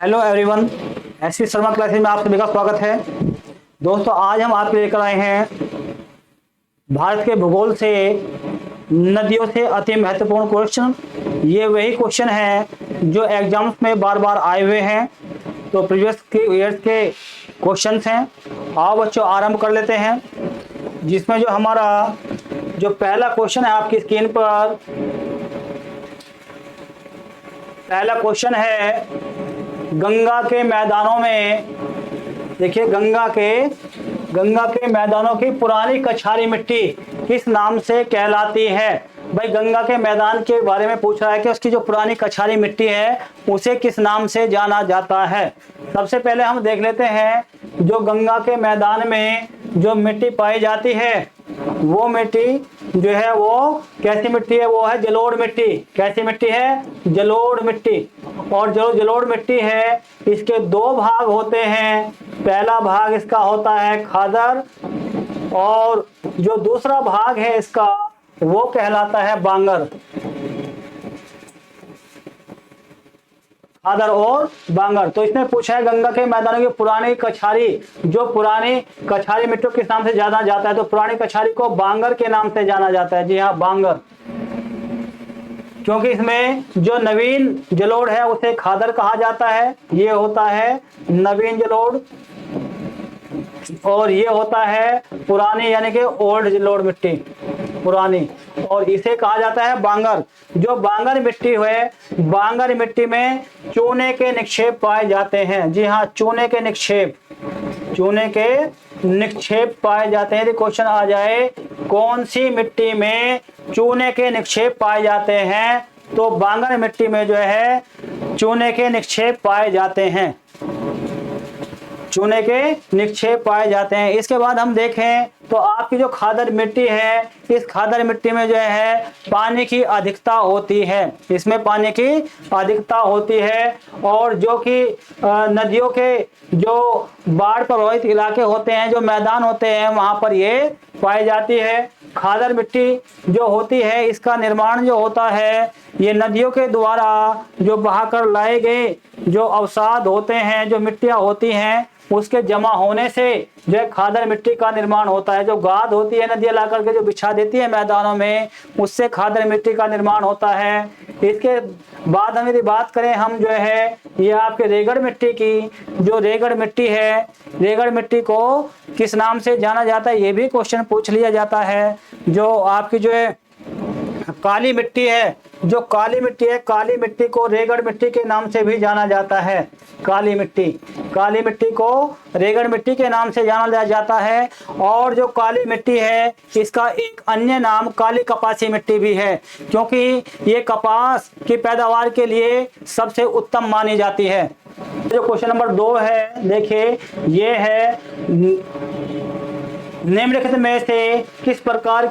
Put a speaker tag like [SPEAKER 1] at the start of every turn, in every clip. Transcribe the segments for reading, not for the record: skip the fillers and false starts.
[SPEAKER 1] Hello everyone, SP Sharma classes में आप सभी का स्वागत है। दोस्तों, आज हम आपके लेकर आए हैं भारत के भूगोल से नदियों से अति महत्वपूर्ण क्वेश्चन। ये वही क्वेश्चन है जो एग्जाम्स में बार बार आए हुए हैं, तो प्रीवियस के ईयर्स के क्वेश्चंस हैं। आओ बच्चों, आरंभ कर लेते हैं। जिसमें जो हमारा जो पहला क्वेश्चन है आपकी स्क्रीन पर, पहला क्वेश्चन है गंगा के मैदानों में। देखिए, गंगा के मैदानों की पुरानी कछारी मिट्टी किस नाम से कहलाती है। भाई, गंगा के मैदान के बारे में पूछ रहा है कि उसकी जो पुरानी कछारी मिट्टी है उसे किस नाम से जाना जाता है। सबसे पहले हम देख लेते हैं जो गंगा के मैदान में जो मिट्टी पाई जाती है वो मिट्टी जो है वो कैसी मिट्टी है, वो है जलोढ़ मिट्टी। कैसी मिट्टी है? जलोढ़ मिट्टी। और जो जलोढ़ मिट्टी है इसके दो भाग होते हैं। पहला भाग इसका होता है खादर, और जो दूसरा भाग है इसका वो कहलाता है बांगर। खादर और बांगर। तो इसने पूछा है गंगा के मैदानों की पुरानी कछारी मिट्टी किस नाम से जाना जाता है। तो पुरानी कछारी को बांगर के नाम से जाना जाता है। जी हाँ, बांगर। क्योंकि इसमें जो नवीन जलोढ़ है उसे खादर कहा जाता है। ये होता है नवीन जलोढ़, और ये होता है पुरानी यानी कि ओल्ड जलोढ़ मिट्टी, पुरानी। और इसे कहा जाता है बांगर। जो बांगर मिट्टी है, बांगर मिट्टी में चूने के निक्षेप पाए जाते हैं। जी हाँ, चूने के निक्षेप पाए जाते हैं। यदि क्वेश्चन आ जाए कौन सी मिट्टी में चूने के निक्षेप पाए जाते हैं, तो बांगर मिट्टी में जो है चूने के निक्षेप पाए जाते हैं। चूने के निक्षेप पाए जाते हैं। इसके बाद हम देखें तो आपकी जो खादर मिट्टी है, इस खादर मिट्टी में जो है पानी की अधिकता होती है। इसमें पानी की अधिकता होती है, और जो कि नदियों के जो बाढ़ प्रभावित इलाके होते हैं, जो मैदान होते हैं, वहां पर ये पाई जाती है। खादर मिट्टी जो होती है इसका निर्माण जो होता है ये नदियों के द्वारा जो बहाकर लाए गए जो अवसाद होते हैं, जो मिट्टियां होती हैं, उसके जमा होने से जो है खादर मिट्टी का निर्माण होता है। जो गाद होती है नदियां ला करके जो बिछा देती है मैदानों में, उससे खादर मिट्टी का निर्माण होता है। इसके बाद हम यदि बात करें हम जो है ये आपके रेगड़ मिट्टी की, जो रेगड़ मिट्टी है, रेगड़ मिट्टी को किस नाम से जाना जाता है ये भी क्वेश्चन पूछ लिया जाता है। जो आपकी जो है काली मिट्टी है, जो काली मिट्टी है, काली मिट्टी को रेगड़ मिट्टी के नाम से भी जाना जाता है। काली मिट्टी को रेगड़ मिट्टी के नाम से जाना जाता है। और जो काली मिट्टी है इसका एक अन्य नाम काली कपासी मिट्टी भी है, क्योंकि ये कपास की पैदावार के लिए सबसे उत्तम मानी जाती है। जो क्वेश्चन नंबर 2 है, देखिए ये है निम्नलिखित में से किस प्रकार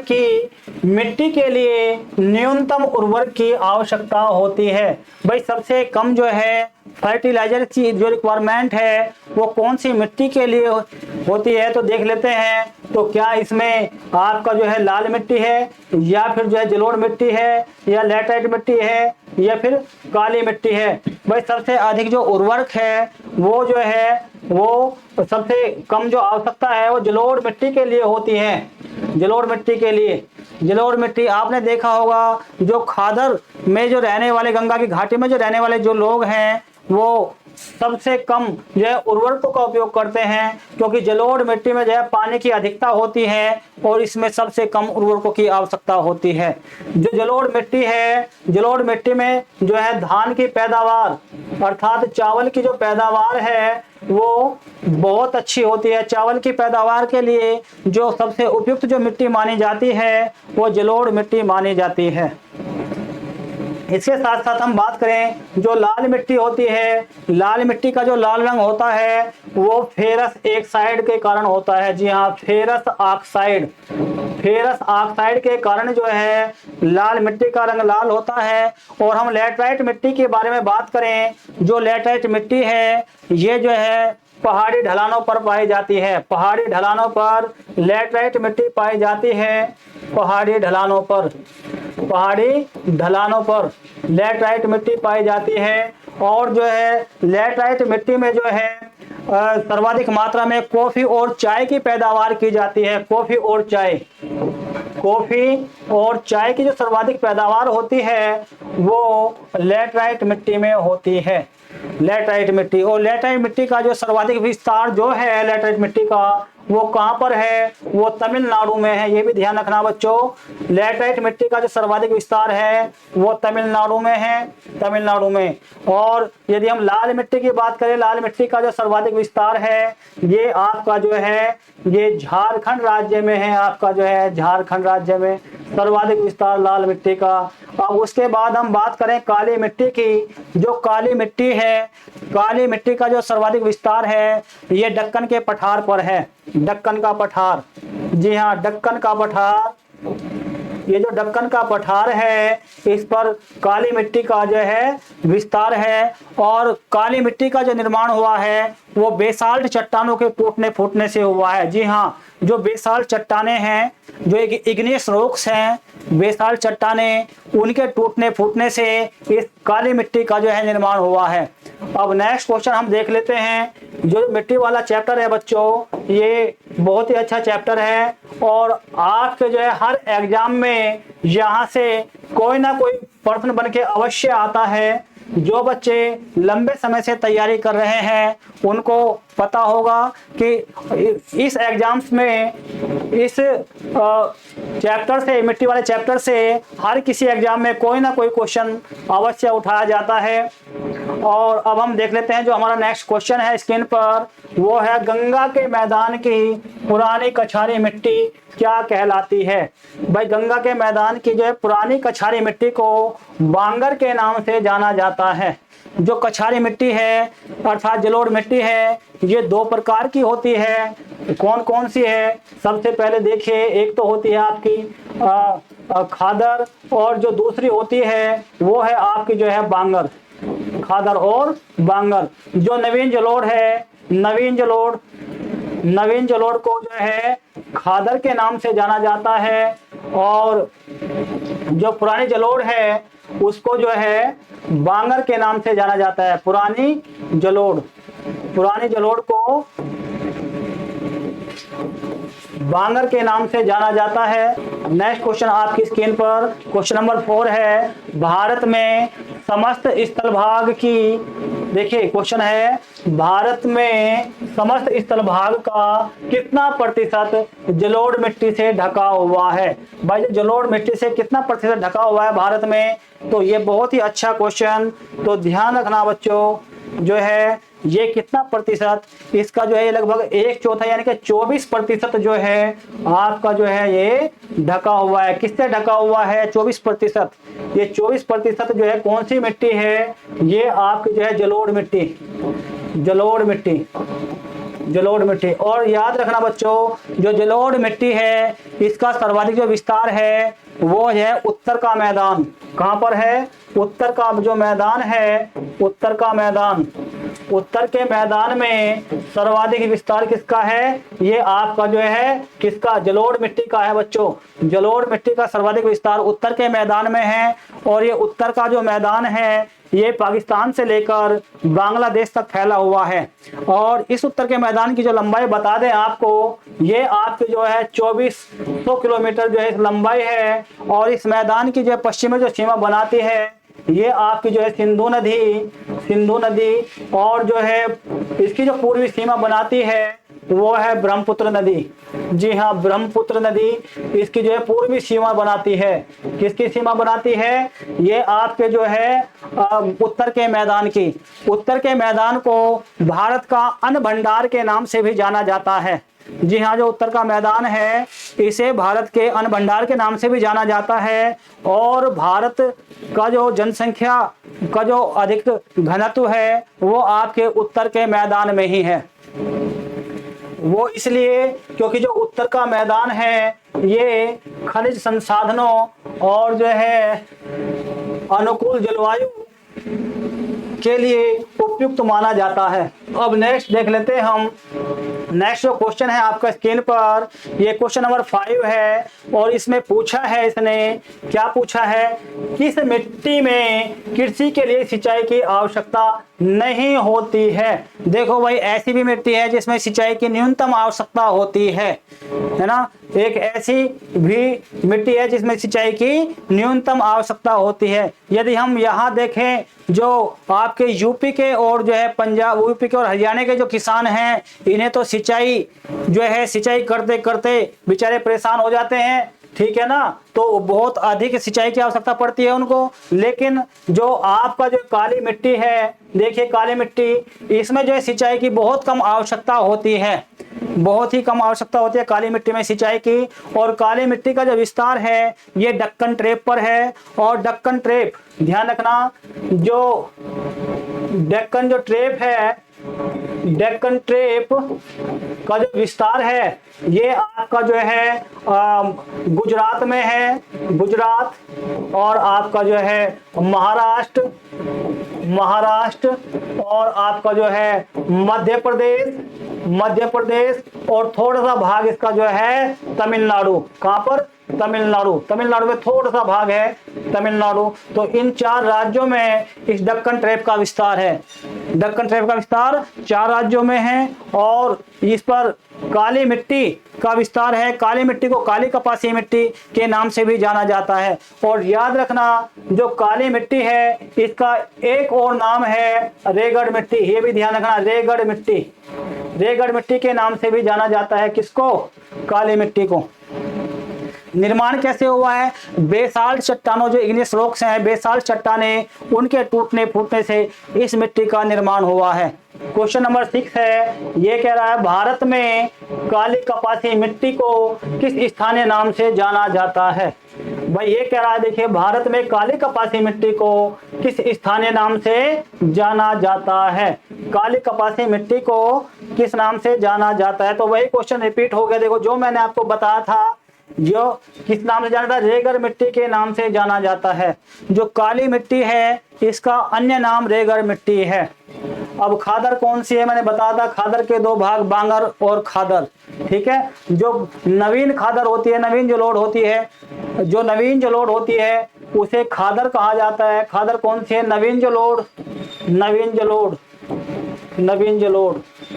[SPEAKER 1] की मिट्टी के लिए न्यूनतम उर्वरक की आवश्यकता होती है। भाई, सबसे कम जो है फर्टिलाइजर की जो रिक्वायरमेंट है वो कौन सी मिट्टी के लिए होती है, तो देख लेते हैं। तो क्या इसमें आपका जो है लाल मिट्टी है, या फिर जो है जलोढ़ मिट्टी है, या लैटराइट मिट्टी है, या फिर काली मिट्टी है। भाई, सबसे अधिक जो उर्वरक है वो जो है वो सबसे कम जो आवश्यकता है वो जलोढ़ मिट्टी के लिए होती है। जलोढ़ मिट्टी आपने देखा होगा, जो खादर में जो रहने वाले, गंगा की घाटी में जो रहने वाले जो लोग हैं वो सबसे कम जो है उर्वरकों का उपयोग करते हैं, क्योंकि जलोढ़ मिट्टी में जो है पानी की अधिकता होती है और इसमें सबसे कम उर्वरकों की आवश्यकता होती है। जो जलोढ़ मिट्टी है, जलोढ़ मिट्टी में जो है धान की पैदावार अर्थात चावल की जो पैदावार है वो बहुत अच्छी होती है। चावल की पैदावार के लिए जो सबसे उपयुक्त जो मिट्टी मानी जाती है वो जलोढ़ मिट्टी मानी जाती है। इसके साथ साथ हम बात करें जो लाल मिट्टी होती है, लाल मिट्टी का जो लाल रंग होता है वो फेरस ऑक्साइड के कारण होता है। जी हाँ, फेरस ऑक्साइड के कारण जो है लाल मिट्टी का रंग लाल होता है। और हम लैटराइट मिट्टी के बारे में बात करें, जो लैटराइट मिट्टी है ये जो है पहाड़ी ढलानों पर पाई जाती है। पहाड़ी ढलानों पर लैटराइट मिट्टी पाई जाती है, पहाड़ी ढलानों पर। पहाड़ी ढलानों पर लैटराइट मिट्टी पाई जाती है। और जो है लैटराइट मिट्टी में जो है सर्वाधिक मात्रा में कॉफी और चाय की पैदावार की जाती है। कॉफी और चाय, कॉफी और चाय की जो सर्वाधिक पैदावार होती है वो लैटराइट मिट्टी में होती है। लैटराइट मिट्टी, और लैटराइट मिट्टी का जो सर्वाधिक विस्तार जो है लैटराइट मिट्टी का वो कहाँ पर है, वो तमिलनाडु में है। ये भी ध्यान रखना बच्चों, लैटराइट मिट्टी का जो सर्वाधिक विस्तार है वो तमिलनाडु में है, तमिलनाडु में। और यदि हम लाल मिट्टी की बात करें, लाल मिट्टी का जो सर्वाधिक विस्तार है ये आपका जो है ये झारखंड राज्य में है। आपका जो है झारखंड राज्य में सर्वाधिक विस्तार लाल मिट्टी का। अब उसके बाद हम बात करें काली मिट्टी की। जो काली मिट्टी है, काली मिट्टी का जो सर्वाधिक विस्तार है ये दक्कन के पठार पर है। दक्कन का पठार, जी हाँ दक्कन का पठार, ये जो दक्कन का पठार है इस पर काली मिट्टी का जो है विस्तार है। और काली मिट्टी का जो निर्माण हुआ है वो बेसाल्ट चट्टानों के टूटने फूटने से हुआ है। जी हाँ, जो बेसाल्ट चट्टाने हैं, जो एक इग्नियस रॉक्स हैं, बेसाल्ट चट्टाने, उनके टूटने फूटने से इस काली मिट्टी का जो है निर्माण हुआ है। अब नेक्स्ट क्वेश्चन हम देख लेते हैं। जो मिट्टी वाला चैप्टर है बच्चों ये बहुत ही अच्छा चैप्टर है और आपके जो है हर एग्जाम में यहाँ से कोई ना कोई प्रश्न बन के अवश्य आता है। जो बच्चे लंबे समय से तैयारी कर रहे हैं उनको पता होगा कि इस एग्जाम्स में इस चैप्टर से, मिट्टी वाले चैप्टर से हर किसी एग्जाम में कोई ना कोई क्वेश्चन अवश्य उठाया जाता है। और अब हम देख लेते हैं जो हमारा नेक्स्ट क्वेश्चन है स्क्रीन पर, वो है गंगा के मैदान की पुरानी कछारी मिट्टी क्या कहलाती है। भाई गंगा के मैदान की जो है पुरानी कछारी मिट्टी को बांगर के नाम से जाना जाता है। जो कछारी मिट्टी है अर्थात जलोढ़ मिट्टी है ये दो प्रकार की होती है। कौन कौन सी है, सबसे पहले देखिए, एक तो होती है आपकी खादर और जो दूसरी होती है वो है आपकी जो है बांगर। खादर और बांगर। जो नवीन जलोढ़ है, नवीन जलोढ़ को जो है खादर के नाम से जाना जाता है। और जो पुरानी जलोढ़ है उसको जो है बांगर के नाम से जाना जाता है। पुरानी जलोढ़ को बांगर के नाम से जाना जाता है। नेक्स्ट क्वेश्चन आपकी स्क्रीन पर क्वेश्चन नंबर 4 है, भारत में समस्त स्थल भाग की, देखिए क्वेश्चन है, भारत में समस्त स्थल भाग का कितना प्रतिशत जलोढ़ मिट्टी से ढका हुआ है। भाई जलोढ़ मिट्टी से कितना प्रतिशत ढका हुआ है भारत में, तो ये बहुत ही अच्छा क्वेश्चन, तो ध्यान रखना बच्चों। जो है ये कितना प्रतिशत, इसका जो है लगभग 1/4 यानी कि 24% जो है आपका जो है ये ढका हुआ है। किससे ढका हुआ है 24%। ये 24% जो है कौन सी मिट्टी है, ये आपकी जो है जलोढ़ मिट्टी। और याद रखना बच्चों जो जलोढ़ मिट्टी है इसका सर्वाधिक जो विस्तार है वो है उत्तर का मैदान। कहां पर है, उत्तर का जो मैदान है, उत्तर के मैदान में सर्वाधिक विस्तार किसका है, ये आपका जो है किसका, जलोढ़ मिट्टी का है बच्चों। जलोढ़ मिट्टी का सर्वाधिक विस्तार उत्तर के मैदान में है। और ये उत्तर का जो मैदान है ये पाकिस्तान से लेकर बांग्लादेश तक फैला हुआ है। और इस उत्तर के मैदान की जो लंबाई बता दें आपको, ये आपकी जो है 2400 किलोमीटर जो है लंबाई है। और इस मैदान की जो पश्चिमी जो सीमा बनाती है ये आपकी जो है सिंधु नदी। और जो है इसकी जो पूर्वी सीमा बनाती है वो है ब्रह्मपुत्र नदी। जी हाँ, ब्रह्मपुत्र नदी इसकी जो है पूर्वी सीमा बनाती है। किसकी सीमा बनाती है, ये आपके जो है उत्तर के मैदान को भारत का अन्न भंडार के नाम से भी जाना जाता है। जी हाँ, जो उत्तर का मैदान है इसे भारत के अन्न भंडार के नाम से भी जाना जाता है। और भारत का जो जनसंख्या का जो अधिक घनत्व है वो आपके उत्तर के मैदान में ही है। वो इसलिए क्योंकि जो उत्तर का मैदान है ये खनिज संसाधनों और जो है अनुकूल जलवायु के लिए उपयुक्त माना जाता है। अब नेक्स्ट देख लेते हैं हम नेक्स्ट जो क्वेश्चन है आपका स्क्रीन पर, ये क्वेश्चन नंबर 5 है और इसमें पूछा है, इसने क्या पूछा है, किस मिट्टी में कृषि के लिए सिंचाई की आवश्यकता नहीं होती है। देखो भाई, ऐसी भी मिट्टी है जिसमें सिंचाई की न्यूनतम आवश्यकता होती है ना। एक ऐसी भी मिट्टी है जिसमें सिंचाई की न्यूनतम आवश्यकता होती है। यदि हम यहाँ देखें, जो आपके यूपी के और जो है पंजाब, यूपी के और हरियाणा के जो किसान हैं, इन्हें तो सिंचाई जो है सिंचाई करते करते बेचारे परेशान हो जाते हैं, ठीक है ना। तो बहुत अधिक सिंचाई की आवश्यकता पड़ती है उनको। लेकिन जो आपका जो काली मिट्टी है, देखिए काली मिट्टी, इसमें जो है सिंचाई की बहुत कम आवश्यकता होती है, बहुत ही कम आवश्यकता होती है काली मिट्टी में सिंचाई की। और काली मिट्टी का जो विस्तार है ये दक्कन ट्रेप पर है। और दक्कन ट्रेप, ध्यान रखना, जो डेक्कन जो ट्रेप है, डेक्कन ट्रेप का जो विस्तार है ये आपका जो है गुजरात में है, गुजरात, और आपका जो है महाराष्ट्र, और आपका जो है मध्य प्रदेश, और थोड़ा सा भाग इसका जो है तमिलनाडु। कहां पर? तमिलनाडु में थोड़ा सा भाग है तमिलनाडु। तो इन 4 राज्यों में इस दक्कन ट्रेप का विस्तार है। दक्कन ट्रेप का विस्तार 4 राज्यों में है। और इस पर काली मिट्टी का विस्तार है। काली मिट्टी को काली कपासी मिट्टी के नाम से भी जाना जाता है। और याद रखना, जो काली मिट्टी है इसका एक और नाम है रेगड़ मिट्टी। ये भी ध्यान रखना, रेगड़ मिट्टी के नाम से भी जाना जाता है। किसको? काली मिट्टी को। निर्माण कैसे हुआ है? बेसाल्ट चट्टानों, जो इग्नियस रॉक्स हैं, बेसाल्ट चट्टानें, उनके टूटने फूटने से इस मिट्टी का निर्माण हुआ है। क्वेश्चन नंबर 6 है, ये कह रहा है भारत में काली कपासी मिट्टी को किस स्थानीय नाम से जाना जाता है। भाई ये कह रहा है, देखिए भारत में काली कपासी मिट्टी को किस स्थानीय नाम से जाना जाता है। काली कपासी मिट्टी को किस नाम से जाना जाता है? तो वही क्वेश्चन रिपीट हो गया। देखो, जो मैंने आपको बताया था, जो किस नाम से जाना जाता है, रेगड़ मिट्टी के नाम से जाना जाता है। जो काली मिट्टी है इसका अन्य नाम रेगड़ मिट्टी है। अब खादर कौन सी है? मैंने बताया था, खादर के 2 भाग, बांगर और खादर, ठीक है। जो नवीन खादर होती है, नवीन जलोढ़ होती है, जो नवीन जलोढ़ होती है उसे खादर कहा जाता है। खादर कौन सी है? नवीन जलोढ़।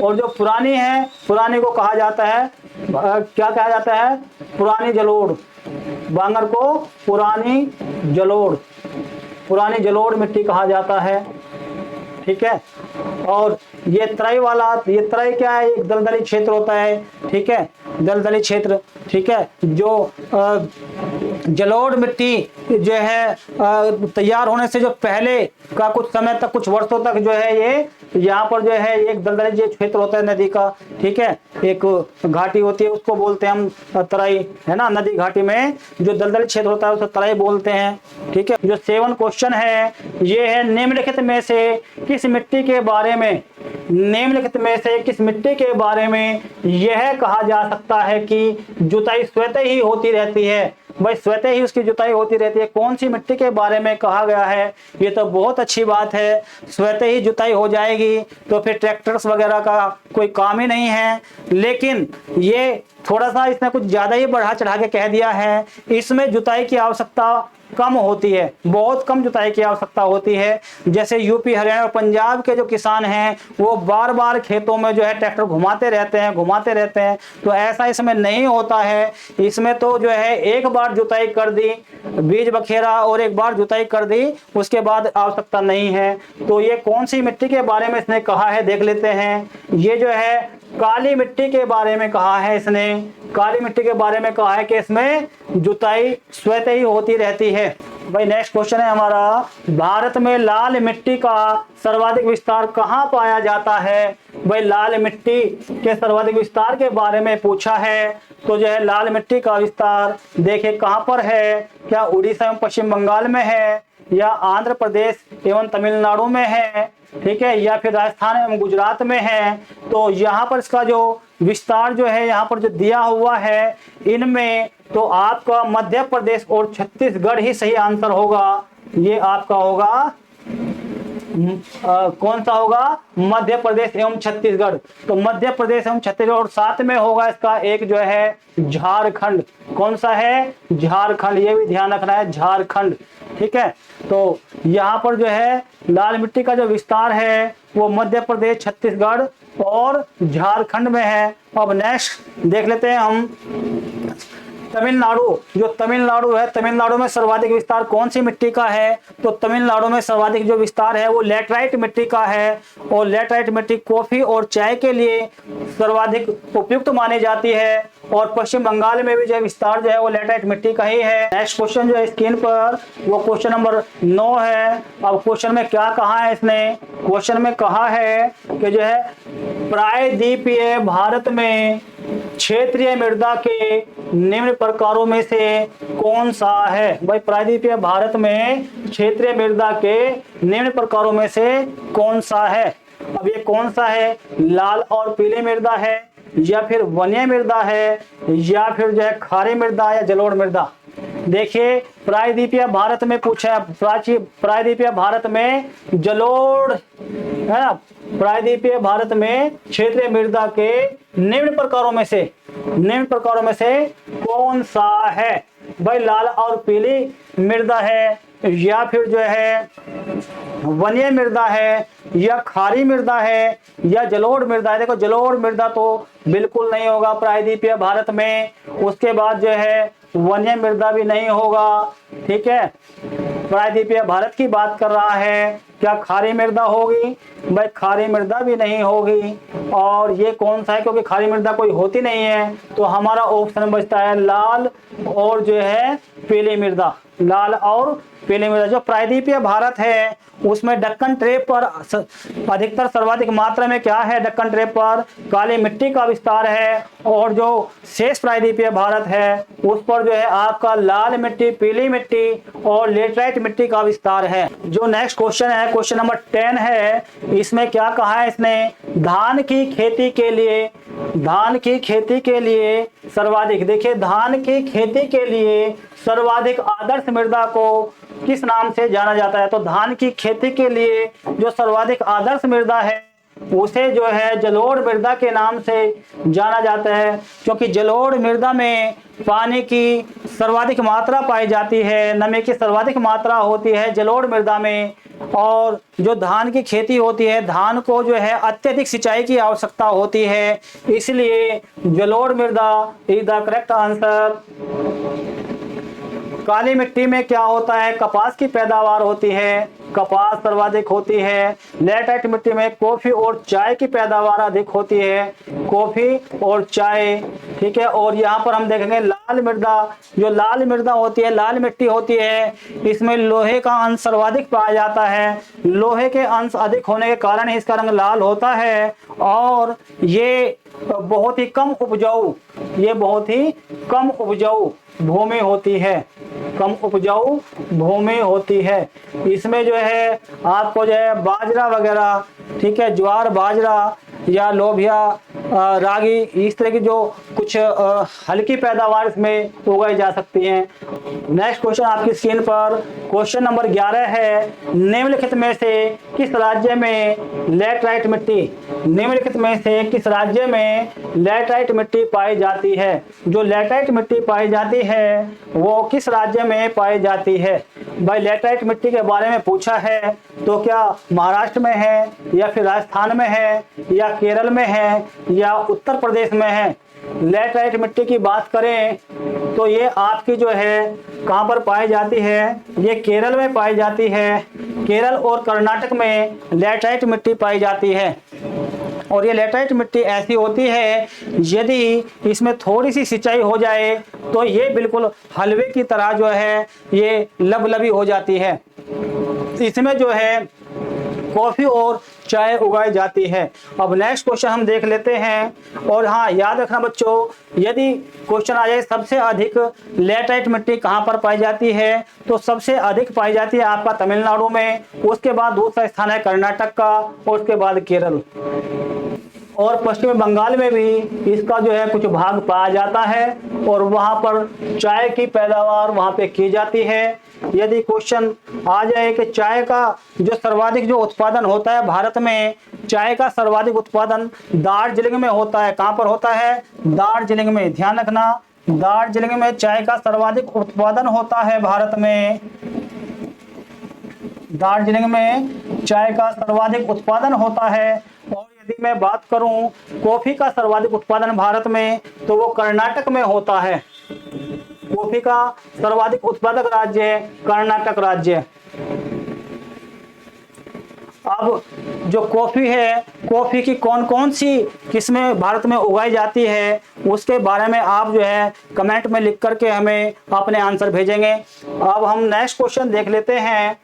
[SPEAKER 1] और जो पुरानी है, पुरानी को कहा जाता है, क्या कहा जाता है? पुरानी जलोढ़। बांगर को पुरानी जलोढ़ मिट्टी कहा जाता है, ठीक है। और ये तराई वाला, ये तराई क्या है? एक दलदली क्षेत्र होता है, ठीक है, दलदली क्षेत्र, ठीक है। जो जलोढ़ मिट्टी जो है तैयार होने से जो पहले का कुछ समय तक, कुछ वर्षों तक जो है ये यहाँ पर जो है एक दलदली जो क्षेत्र होता है नदी का, ठीक है, एक घाटी होती है, उसको बोलते हैं हम तराई, है ना। नदी घाटी में जो दलदली क्षेत्र होता है उसे तराई बोलते हैं, ठीक है। जो 7 क्वेश्चन है ये है, निम्नलिखित में से किस मिट्टी के बारे में यह कहा जा सकता है कि जुताई स्वतः ही होती रहती है। भाई स्वतः ही उसकी जुताई होती रहती है। कौन सी मिट्टी के बारे में कहा गया है? ये तो बहुत अच्छी बात है, स्वतः ही जुताई हो जाएगी तो फिर ट्रैक्टर्स वगैरह का कोई काम ही नहीं है। लेकिन ये थोड़ा सा इसने कुछ ज्यादा ही बढ़ा चढ़ा के कह दिया है। इसमें जुताई की आवश्यकता कम होती है, बहुत कम जुताई की आवश्यकता होती है। जैसे यूपी, हरियाणा और पंजाब के जो किसान हैं वो बार बार खेतों में जो है ट्रैक्टर घुमाते रहते हैं, तो ऐसा इसमें नहीं होता है। इसमें तो जो है एक बार जुताई कर दी, बीज बखेरा और एक बार जुताई कर दी, उसके बाद आवश्यकता नहीं है। तो ये कौन सी मिट्टी के बारे में इसने कहा है देख लेते हैं। ये जो है काली मिट्टी के बारे में कहा है इसने। काली मिट्टी के बारे में कहा है कि इसमें जुताई स्वतः ही होती रहती है। भाई नेक्स्ट क्वेश्चन है हमारा, भारत में लाल मिट्टी का सर्वाधिक विस्तार कहाँ पाया जाता है। भाई लाल मिट्टी के सर्वाधिक विस्तार के बारे में पूछा है। तो जो है लाल मिट्टी का विस्तार देखिए कहाँ पर है, क्या उड़ीसा एवं पश्चिम बंगाल में है, या आंध्र प्रदेश एवं तमिलनाडु में है, ठीक है, या फिर राजस्थान एवं गुजरात में है। तो यहाँ पर इसका जो विस्तार जो है यहाँ पर जो दिया हुआ है इनमें, तो आपका मध्य प्रदेश और छत्तीसगढ़ ही सही आंसर होगा। ये आपका होगा कौन सा होगा? मध्य प्रदेश एवं छत्तीसगढ़। तो मध्य प्रदेश एवं छत्तीसगढ़, और साथ में होगा इसका एक जो है झारखंड। कौन सा है? झारखंड। ये भी ध्यान रखना है, झारखंड। ठीक है, तो यहाँ पर जो है लाल मिट्टी का जो विस्तार है वो मध्य प्रदेश, छत्तीसगढ़ और झारखंड में है। अब नेक्स्ट देख लेते हैं हम तमिलनाडु। जो तमिलनाडु है, तमिलनाडु में सर्वाधिक विस्तार कौन सी मिट्टी का है? तो तमिलनाडु में सर्वाधिक जो विस्तार है वो लैटराइट मिट्टी का है, और लैटराइट मिट्टी कॉफी और चाय के लिए सर्वाधिक उपयुक्त मानी जाती है। और पश्चिम बंगाल में भी जो विस्तार जो है वो लैटराइट मिट्टी का ही है। नेक्स्ट क्वेश्चन जो है स्क्रीन पर वो क्वेश्चन नंबर 9 है। अब क्वेश्चन में क्या कहा है इसने? क्वेश्चन में कहा है कि जो है प्रायद्वीपीय भारत में क्षेत्रीय मृदा के निम्न प्रकारों में से कौन सा है? भाई प्रायद्वीपीय भारत में क्षेत्रीय मृदा के निम्न प्रकारों में से कौन सा है? अब ये कौन सा है? लाल और पीली मृदा है, या फिर वन्य मृदा है, या फिर जो है खारी मृदा या जलोढ़ मृदा? देखिए प्रायद्वीपीय भारत में पूछा है, प्रायद्वीपीय भारत में जलोढ़ है ना, प्रायद्वीपीय भारत में क्षेत्रीय मृदा के निम्न प्रकारों में से कौन सा है? भाई लाल और पीली मृदा है, या फिर जो है वन्य मृदा है, या खारी मृदा है, या जलोढ़ मृदा है? देखो जलोढ़ मृदा तो बिल्कुल नहीं होगा प्रायद्वीपीय भारत में। उसके बाद जो है वन्य मृदा भी नहीं होगा। ठीक है, प्रायद्वीपीय भारत की बात कर रहा है। क्या खारी मृदा होगी? भाई खारी मृदा भी नहीं होगी। और ये कौन सा है? क्योंकि खारी मृदा कोई होती नहीं है, तो हमारा ऑप्शन बचता है लाल और जो है पीली मृदा। लाल और पीली मृदा। जो प्रायद्वीपीय भारत है उसमें दक्कन ट्रेप पर अधिकतर सर्वाधिक मात्रा में क्या है? दक्कन ट्रेप पर काली मिट्टी का विस्तार है, और जो शेष प्रायद्वीपीय भारत है उस पर जो है आपका लाल मिट्टी, पीली मिट्टी और लेटराइट मिट्टी का विस्तार है। जो नेक्स्ट क्वेश्चन है, क्वेश्चन नंबर 10 है। इसमें क्या कहा है इसने? धान की खेती के लिए सर्वाधिक, देखिए धान की खेती के लिए सर्वाधिक आदर्श मृदा को किस नाम से जाना जाता है? तो धान की खेती के लिए जो सर्वाधिक आदर्श मृदा है उसे जो है जलोढ़ मृदा के नाम से जाना जाता है, क्योंकि जलोढ़ मृदा में पानी की सर्वाधिक मात्रा पाई जाती है, नमी की सर्वाधिक मात्रा होती है जलोढ़ मृदा में। और जो धान की खेती होती है, धान को जो है अत्यधिक सिंचाई की आवश्यकता होती है, इसलिए जलोढ़ मृदा इज द करेक्ट आंसर। काली मिट्टी में क्या होता है? कपास की पैदावार होती है, कपास सर्वाधिक होती है। लैटराइट मिट्टी में कॉफी और चाय की पैदावार अधिक होती है, कॉफी और चाय। ठीक है, और यहाँ पर हम देखेंगे लाल मृदा, जो लाल मृदा होती है, लाल मिट्टी होती है, इसमें लोहे का अंश सर्वाधिक पाया जाता है। लोहे के अंश अधिक होने के कारण इसका रंग लाल होता है, और ये बहुत ही कम उपजाऊ भूमि होती है, कम उपजाऊ भूमि होती है। इसमें जो है आपको जो है बाजरा वगैरह, ठीक है, ज्वार बाजरा या लोबिया, रागी, इस तरह की जो कुछ हल्की पैदावार इसमें उगाई जा सकती हैं। नेक्स्ट क्वेश्चन आपकी स्क्रीन पर क्वेश्चन नंबर 11 है। निम्नलिखित में से किस राज्य में लैटराइट मिट्टी पाई जाती है? जो लैटराइट मिट्टी पाई जाती है वो किस राज्य में पाई जाती है? भाई लैटराइट मिट्टी के बारे में पूछा है, तो क्या महाराष्ट्र में है, या फिर राजस्थान में है, या केरल में है, या उत्तर प्रदेश में है? लैटराइट मिट्टी की बात करें तो ये आपकी जो है कहाँ पर पाई जाती है? ये केरल में पाई जाती है। केरल और कर्नाटक में लैटराइट मिट्टी पाई जाती है। और ये लैटराइट मिट्टी ऐसी होती है, यदि इसमें थोड़ी सी सिंचाई हो जाए तो ये बिल्कुल हलवे की तरह जो है ये लबलबी हो जाती है। इसमें जो है कॉफी और चाय उगाई जाती है। अब नेक्स्ट क्वेश्चन हम देख लेते हैं। और हाँ, याद रखना बच्चों, यदि क्वेश्चन आ जाए सबसे अधिक लैटराइट मिट्टी कहाँ पर पाई जाती है, तो सबसे अधिक पाई जाती है आपका तमिलनाडु में, उसके बाद दूसरा स्थान है कर्नाटक का, और उसके बाद केरल। और पश्चिमी बंगाल में भी इसका जो है कुछ भाग पाया जाता है और वहाँ पर चाय की पैदावार वहाँ पे की जाती है। यदि क्वेश्चन आ जाए कि चाय का जो सर्वाधिक जो उत्पादन होता है भारत में, चाय का सर्वाधिक उत्पादन दार्जिलिंग में होता है। कहाँ पर होता है? दार्जिलिंग में। ध्यान रखना, दार्जिलिंग में चाय का सर्वाधिक उत्पादन होता है भारत में। दार्जिलिंग में चाय का सर्वाधिक उत्पादन होता है। और यदि मैं बात करूं कॉफी का सर्वाधिक उत्पादन भारत में, तो वो कर्नाटक में होता है। कॉफी का सर्वाधिक उत्पादक राज्य है कर्नाटक राज्य। अब जो कॉफी है, कॉफी की कौन कौन सी किस्में भारत में उगाई जाती है, उसके बारे में आप जो है कमेंट में लिख करके हमें अपने आंसर भेजेंगे। अब हम नेक्स्ट क्वेश्चन देख लेते हैं।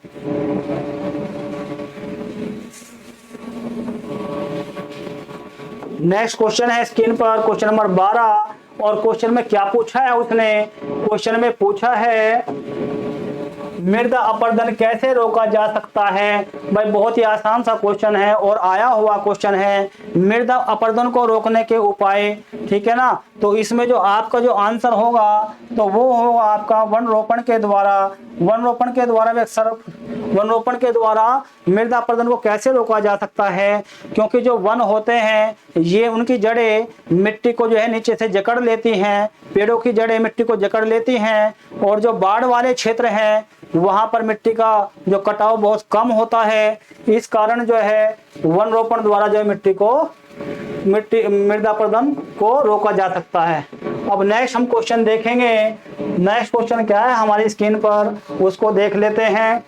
[SPEAKER 1] नेक्स्ट क्वेश्चन है स्क्रीन पर क्वेश्चन नंबर 12। और क्वेश्चन में क्या पूछा है उसने? क्वेश्चन में पूछा है मृदा अपरदन कैसे रोका जा सकता है। भाई बहुत ही आसान सा क्वेश्चन है और आया हुआ क्वेश्चन है, मृदा अपरदन को रोकने के उपाय। ठीक है ना, तो इसमें जो आपका जो आंसर होगा तो वो होगा आपका वन रोपण के द्वारा। वन रोपण के द्वारा वन रोपण के द्वारा मृदा अपरदन को कैसे रोका जा सकता है, क्योंकि जो वन होते हैं ये उनकी जड़ें मिट्टी को जो है नीचे से जकड़ लेती हैं। पेड़ों की जड़ें मिट्टी को जकड़ लेती हैं और जो बाढ़ वाले क्षेत्र हैं वहां पर मिट्टी का जो कटाव बहुत कम होता है। इस कारण जो है वन रोपण द्वारा जो मिट्टी को मृदा अपरदन को रोका जा सकता है। अब नेक्स्ट हम क्वेश्चन देखेंगे। नेक्स्ट क्वेश्चन क्या है हमारी स्क्रीन पर, उसको देख लेते हैं।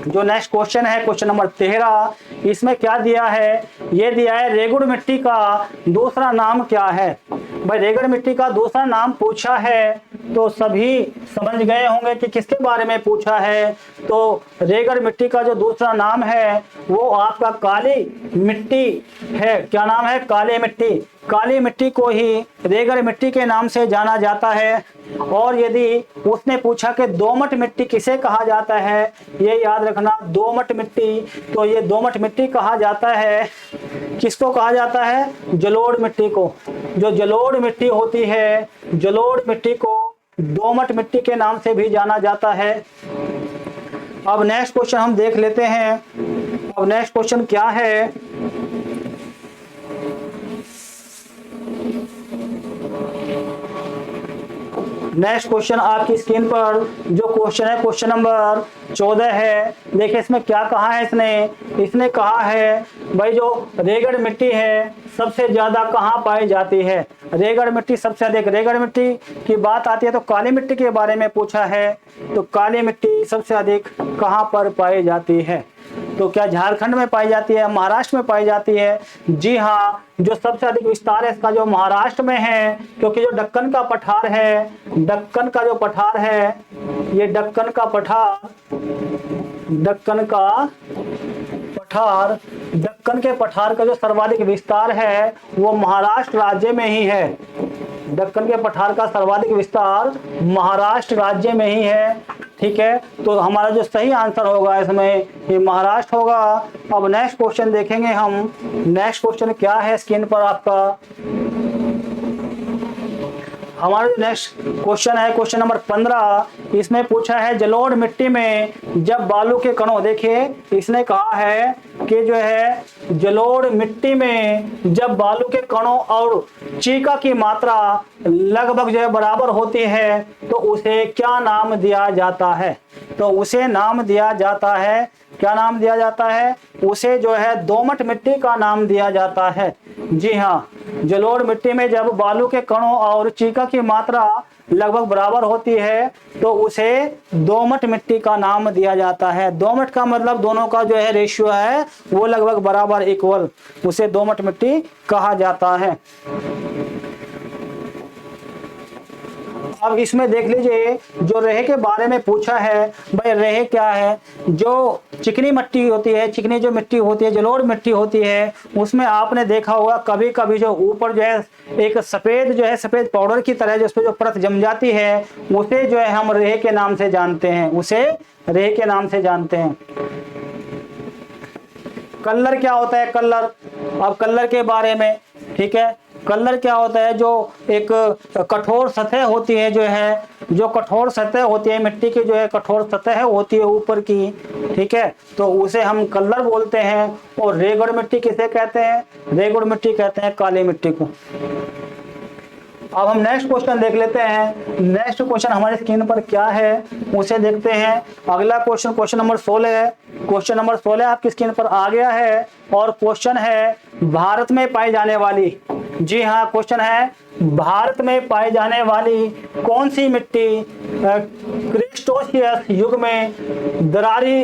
[SPEAKER 1] जो नेक्स्ट क्वेश्चन है क्वेश्चन नंबर 13। इसमें क्या दिया है? ये दिया है रेगुड़ मिट्टी का दूसरा नाम क्या है। भाई रेगड़ मिट्टी का दूसरा नाम पूछा है तो सभी समझ गए होंगे कि किसके बारे में पूछा है। तो रेगड़ मिट्टी का जो दूसरा नाम है वो आपका काली मिट्टी है। क्या नाम है? काली मिट्टी। काली मिट्टी को ही रेगड़ मिट्टी के नाम से जाना जाता है। और यदि उसने पूछा कि दोमट मिट्टी किसे कहा जाता है, ये याद रखना, दोमट मिट्टी, तो ये दोमट मिट्टी कहा जाता है, किसको कहा जाता है? जलोढ़ मिट्टी को। जो जलोढ़ मिट्टी होती है, जलोढ़ मिट्टी को दोमट मिट्टी के नाम से भी जाना जाता है। अब नेक्स्ट क्वेश्चन हम देख लेते हैं। अब नेक्स्ट क्वेश्चन क्या है? नेक्स्ट क्वेश्चन आपकी स्क्रीन पर जो क्वेश्चन है क्वेश्चन नंबर 14 है। देखिए इसमें क्या कहा है इसने कहा है भाई जो रेगड़ मिट्टी है सबसे ज्यादा कहाँ पाई जाती है। रेगड़ मिट्टी सबसे अधिक, रेगड़ मिट्टी की बात आती है तो काली मिट्टी के बारे में पूछा है। तो काली मिट्टी सबसे अधिक कहाँ पर पाई जाती है? तो क्या झारखंड में पाई जाती है, महाराष्ट्र में पाई जाती है? जी हाँ, जो सबसे अधिक विस्तार है इसका जो महाराष्ट्र में है, क्योंकि जो दक्कन का पठार है, दक्कन का जो पठार है, ये दक्कन का पठार, दक्कन का पठार, दक्कन के पठार का जो सर्वाधिक विस्तार है वो महाराष्ट्र राज्य में ही है। दक्कन के पठार का सर्वाधिक विस्तार महाराष्ट्र राज्य में ही है। ठीक है, तो हमारा जो सही आंसर होगा इसमें ये महाराष्ट्र होगा। अब नेक्स्ट क्वेश्चन देखेंगे हम। नेक्स्ट क्वेश्चन क्या है स्क्रीन पर आपका? हमारा जो नेक्स्ट क्वेश्चन है क्वेश्चन नंबर 15। इसमें पूछा है जलोढ़ मिट्टी में जब बालू के कणों, देखिए इसने कहा है कि जो है जलोढ़ मिट्टी में जब बालू के कणों और चीका की मात्रा लगभग जो है बराबर होती है तो उसे क्या नाम दिया जाता है? तो उसे नाम दिया जाता है, क्या नाम दिया जाता है? उसे जो है दोमट मिट्टी का नाम दिया जाता है। जी हाँ, जलोढ़ मिट्टी में जब बालू के कणों और चीका की मात्रा लगभग बराबर होती है तो उसे दोमट मिट्टी का नाम दिया जाता है। दोमट का मतलब दोनों का जो है रेशियो है वो लगभग बराबर, इक्वल, उसे दोमट मिट्टी कहा जाता है। अब इसमें देख लीजिए जो रेहे के बारे में पूछा है। भाई रेहे क्या है? जो चिकनी मिट्टी होती है, चिकनी जो मिट्टी होती है, जलोढ़ मिट्टी होती है, उसमें आपने देखा होगा कभी कभी जो ऊपर जो है एक सफेद पाउडर की तरह जो उस पर जो परत जम जाती है उसे जो है हम रेहे के नाम से जानते हैं, उसे रेहे के नाम से जानते हैं। कलर क्या होता है? अब कलर के बारे में, ठीक है, कलर क्या होता है, जो एक कठोर सतह होती है, जो है जो कठोर सतह होती है मिट्टी की, जो है कठोर सतह होती है ऊपर की, ठीक है, तो उसे हम कलर बोलते हैं। और रेगुड़ मिट्टी किसे कहते हैं, रेगुड़ मिट्टी कहते हैं काली मिट्टी को। अब हम नेक्स्ट क्वेश्चन देख लेते हैं। नेक्स्ट क्वेश्चन हमारी स्क्रीन पर क्या है उसे देखते हैं। अगला क्वेश्चन, क्वेश्चन नंबर 16 है। क्वेश्चन नंबर 16 आपकी स्क्रीन पर आ गया है और क्वेश्चन है भारत में पाई जाने वाली, जी हाँ, क्वेश्चन है भारत में पाई जाने वाली कौन सी मिट्टी क्रिस्टोशियस युग में दरारी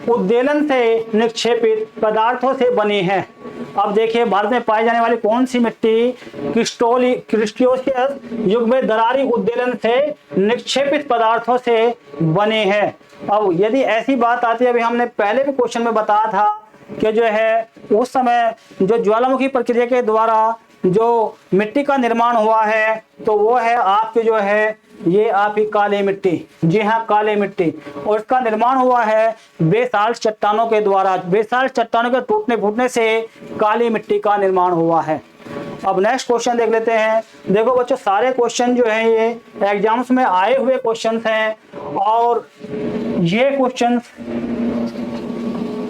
[SPEAKER 1] उद्वेलन से निक्षेपित पदार्थों से बनी है। अब देखिए, भारत में पाई जाने वाली कौन सी मिट्टी क्रिस्टोशियस युग में दरारी उद्वेलन से निक्षेपित पदार्थों से बनी है। अब यदि ऐसी बात आती है, अभी हमने पहले भी क्वेश्चन में बताया था कि जो है उस समय जो ज्वालामुखी प्रक्रिया के द्वारा जो मिट्टी का निर्माण हुआ है, तो वो है आपके जो है ये आपकी काली मिट्टी, जी हाँ, काली मिट्टी। और इसका निर्माण हुआ है बेसाल्ट चट्टानों के द्वारा। बेसाल्ट चट्टानों के टूटने फूटने से काली मिट्टी का निर्माण हुआ है। अब नेक्स्ट क्वेश्चन देख लेते हैं। देखो बच्चों, सारे क्वेश्चन जो हैं ये एग्जाम्स में आए हुए क्वेश्चंस हैं और ये क्वेश्चन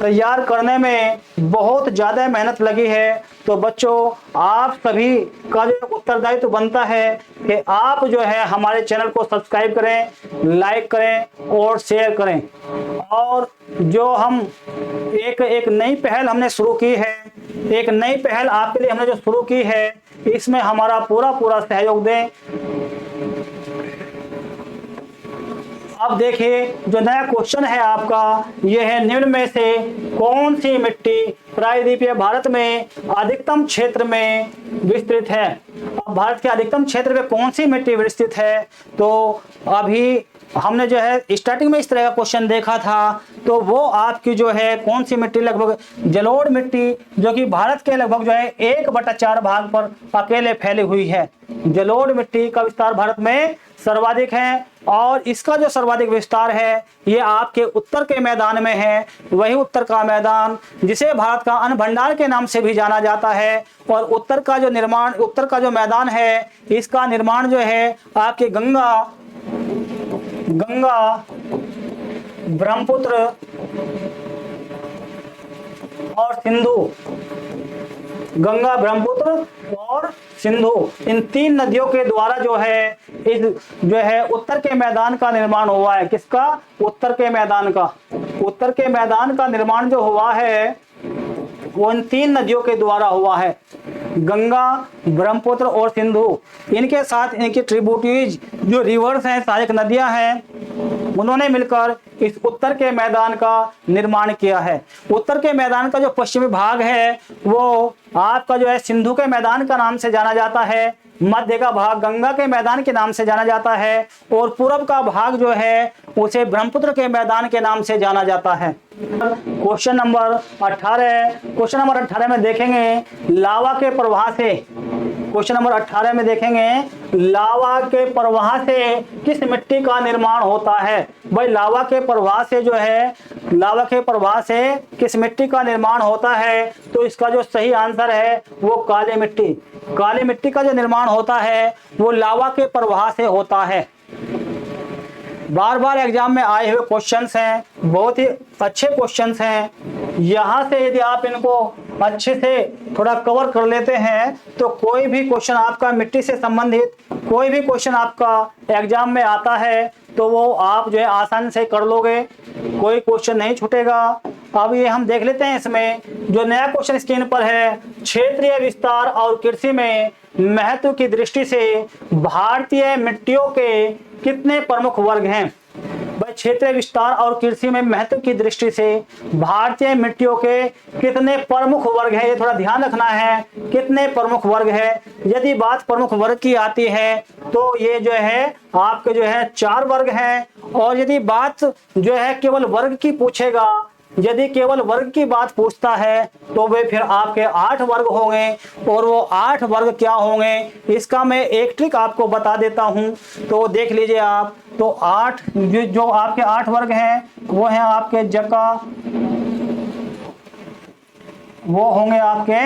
[SPEAKER 1] तैयार करने में बहुत ज़्यादा मेहनत लगी है। तो बच्चों, आप सभी का जो उत्तरदायित्व बनता है कि आप जो है हमारे चैनल को सब्सक्राइब करें, लाइक करें और शेयर करें। और जो हम एक नई पहल हमने शुरू की है, एक नई पहल आपके लिए हमने जो शुरू की है, इसमें हमारा पूरा सहयोग दें। अब देखिए, जो नया क्वेश्चन है आपका, यह है निम्न में से कौन सी मिट्टी प्रायद्वीपीय भारत में अधिकतम क्षेत्र में विस्तृत है। अब भारत के अधिकतम क्षेत्र में कौन सी मिट्टी विस्तृत है, तो अभी हमने जो है स्टार्टिंग में इस तरह का क्वेश्चन देखा था, तो वो आपकी जो है कौन सी मिट्टी, लगभग जलोढ़ मिट्टी, जो कि भारत के लगभग जो है 1/4 भाग पर अकेले फैली हुई है। जलोढ़ मिट्टी का विस्तार भारत में सर्वाधिक है और इसका जो सर्वाधिक विस्तार है ये आपके उत्तर के मैदान में है। वही उत्तर का मैदान जिसे भारत का अन्न भंडार के नाम से भी जाना जाता है। और उत्तर का जो मैदान है, इसका निर्माण जो है आपके गंगा, ब्रह्मपुत्र और सिंधु, गंगा, ब्रह्मपुत्र और सिंधु, इन 3 नदियों के द्वारा जो है इस जो है उत्तर के मैदान का निर्माण हुआ है। किसका? उत्तर के मैदान का। उत्तर के मैदान का निर्माण जो हुआ है वो इन 3 नदियों के द्वारा हुआ है, गंगा, ब्रह्मपुत्र और सिंधु। इनके साथ इनकी ट्रिब्यूटरीज जो रिवर्स हैं, सहायक नदियां हैं, उन्होंने मिलकर इस उत्तर के मैदान का निर्माण किया है। उत्तर के मैदान का जो पश्चिमी भाग है वो आपका जो है सिंधु के मैदान का नाम से जाना जाता है, मध्य का भाग गंगा के मैदान के नाम से जाना जाता है और पूर्व का भाग जो है उसे ब्रह्मपुत्र के मैदान के नाम से जाना जाता है। क्वेश्चन नंबर 18 में देखेंगे लावा के प्रवाह से। क्वेश्चन नंबर 18 में देखेंगे लावा के प्रवाह से किस मिट्टी का निर्माण होता है। भाई, लावा के प्रवाह से जो है, लावा के प्रवाह से किस मिट्टी का निर्माण होता है, तो इसका जो सही आंसर है वो काली मिट्टी। काली मिट्टी का जो निर्माण होता है वो लावा के प्रवाह से होता है। बार बार एग्जाम में आए हुए क्वेश्चंस हैं, बहुत ही अच्छे क्वेश्चंस हैं। यहाँ से यदि आप इनको अच्छे से थोड़ा कवर कर लेते हैं तो कोई भी क्वेश्चन आपका मिट्टी से संबंधित, कोई भी क्वेश्चन आपका एग्जाम में आता है तो वो आप जो है आसानी से कर लोगे, कोई क्वेश्चन नहीं छूटेगा। अब ये हम देख लेते हैं, इसमें जो नया क्वेश्चन स्क्रीन पर है, क्षेत्रीय विस्तार और कृषि में महत्व की दृष्टि से भारतीय मिट्टियों के कितने प्रमुख वर्ग हैं। भाई, क्षेत्रीय विस्तार और कृषि में महत्व की दृष्टि से भारतीय मिट्टियों के कितने प्रमुख वर्ग हैं, ये थोड़ा ध्यान रखना है, कितने प्रमुख वर्ग है। यदि बात प्रमुख वर्ग की आती है तो ये जो है आपके जो है 4 वर्ग हैं। और यदि बात जो है केवल वर्ग की पूछेगा, यदि केवल वर्ग की बात पूछता है तो वे फिर आपके 8 वर्ग होंगे। और वो 8 वर्ग क्या होंगे, इसका मैं एक ट्रिक आपको बता देता हूं, तो देख लीजिए आप। तो 8 जो आपके 8 वर्ग हैं वो हैं आपके जका, वो होंगे आपके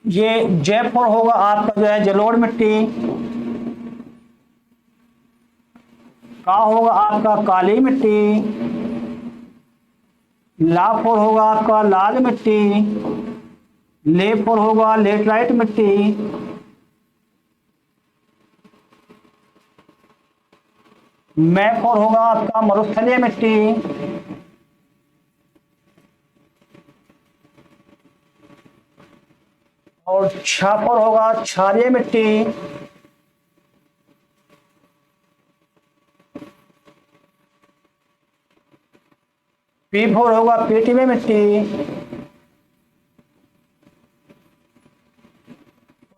[SPEAKER 1] ये जयपुर होगा आपका जो है जलोढ़ मिट्टी, का होगा आपका काली मिट्टी, लापुर होगा आपका लाल मिट्टी, लेपुर होगा लेटराइट मिट्टी, मैपुर होगा आपका मरुस्थलीय मिट्टी, और छापुर होगा क्षारीय मिट्टी, पी4 होगा पीटीवे मिट्टी,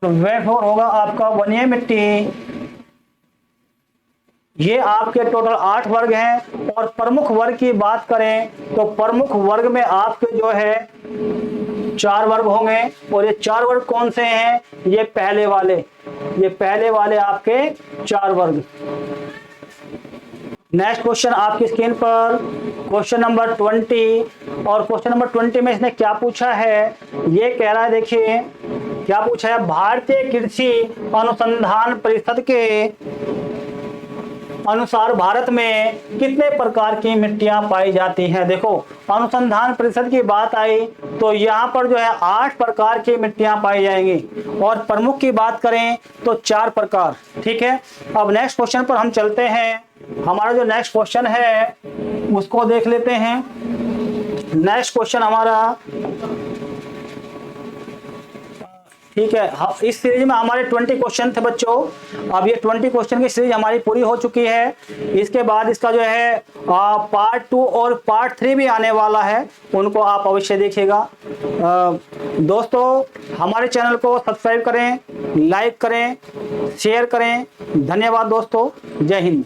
[SPEAKER 1] वे4 होगा आपका वनीय मिट्टी। ये आपके टोटल 8 वर्ग हैं। और प्रमुख वर्ग की बात करें तो प्रमुख वर्ग में आपके जो है 4 वर्ग होंगे। और ये 4 वर्ग कौन से हैं? ये पहले वाले आपके 4 वर्ग। नेक्स्ट क्वेश्चन आपकी स्क्रीन पर क्वेश्चन नंबर 20। और क्वेश्चन नंबर 20 में इसने क्या पूछा है, ये कह रहा है, देखिए क्या पूछा है, भारतीय कृषि अनुसंधान परिषद के अनुसार भारत में कितने प्रकार की मिट्टियां पाई जाती हैं। देखो अनुसंधान परिषद की बात आई तो यहाँ पर जो है 8 प्रकार की मिट्टियां पाई जाएंगी और प्रमुख की बात करें तो 4 प्रकार। ठीक है, अब नेक्स्ट क्वेश्चन पर हम चलते हैं। हमारा जो नेक्स्ट क्वेश्चन है उसको देख लेते हैं। नेक्स्ट क्वेश्चन हमारा, ठीक है, इस सीरीज में हमारे 20 क्वेश्चन थे बच्चों। अब ये 20 क्वेश्चन की सीरीज हमारी पूरी हो चुकी है। इसके बाद इसका जो है पार्ट 2 और पार्ट 3 भी आने वाला है, उनको आप अवश्य देखिएगा। दोस्तों हमारे चैनल को सब्सक्राइब करें, लाइक करें, शेयर करें। धन्यवाद दोस्तों, जय हिंद।